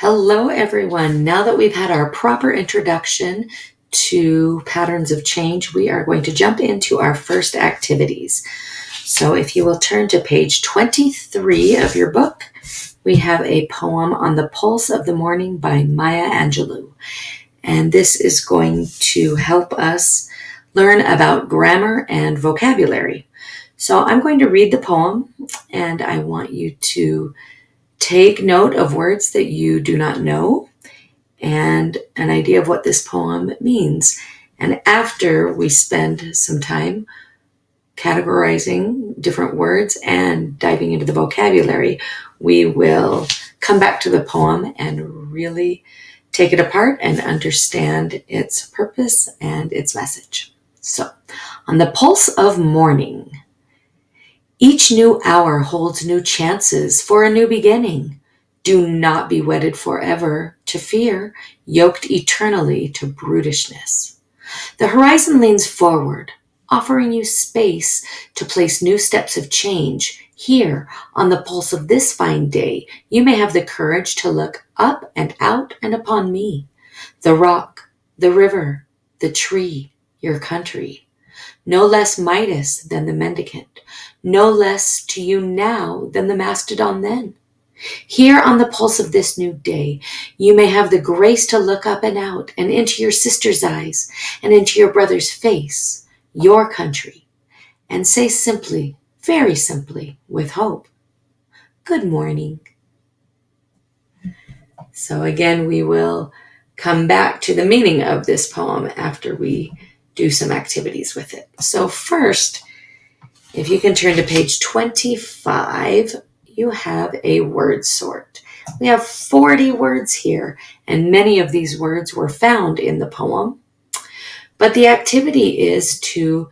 Hello, everyone. Now that we've had our proper introduction to patterns of change, we are going to jump into our first activities. So if you will turn to page 23 of your book, we have a poem on the pulse of the morning by Maya Angelou. And this is going to help us learn about grammar and vocabulary. So I'm going to read the poem, and I want you to take note of words that you do not know and an idea of what this poem means. And after we spend some time categorizing different words and diving into the vocabulary, we will come back to the poem and really take it apart and understand its purpose and its message. So, on the pulse of morning. Each new hour holds new chances for a new beginning. Do not be wedded forever to fear, yoked eternally to brutishness. The horizon leans forward, offering you space to place new steps of change. Here, on the pulse of this fine day, you may have the courage to look up and out and upon me, the rock, the river, the tree, your country. No less Midas than the mendicant, no less to you now than the mastodon then. Here on the pulse of this new day, you may have the grace to look up and out and into your sister's eyes and into your brother's face, your country, and say simply, very simply, with hope, good morning. So again, we will come back to the meaning of this poem after we do some activities with it. So first, if you can turn to page 25, you have a word sort. We have 40 words here, and many of these words were found in the poem. But the activity is to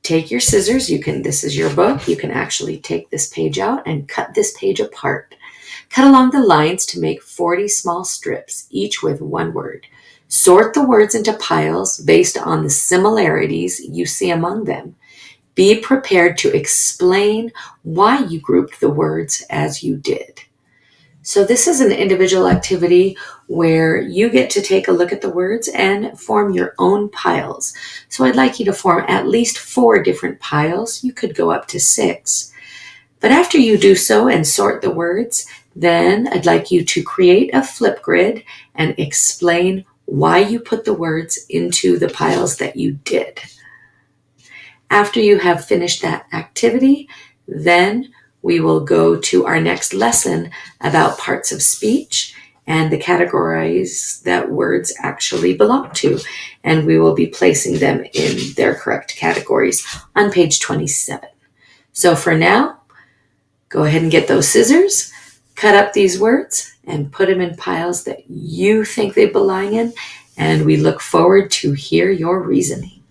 take your scissors. This is your book. You can actually take this page out and cut this page apart. Cut along the lines to make 40 small strips, each with one word. Sort the words into piles based on the similarities you see among them. Be prepared to explain why you grouped the words as you did. So this is an individual activity where you get to take a look at the words and form your own piles. So I'd like you to form at least 4 different piles. You could go up to 6. But after you do so and sort the words, then I'd like you to create a flip grid and explain why you put the words into the piles that you did. After you have finished that activity, then we will go to our next lesson about parts of speech and the categories that words actually belong to. And we will be placing them in their correct categories on page 27. So for now, go ahead and get those scissors, cut up these words, and put them in piles that you think they belong in. And we look forward to hear your reasoning.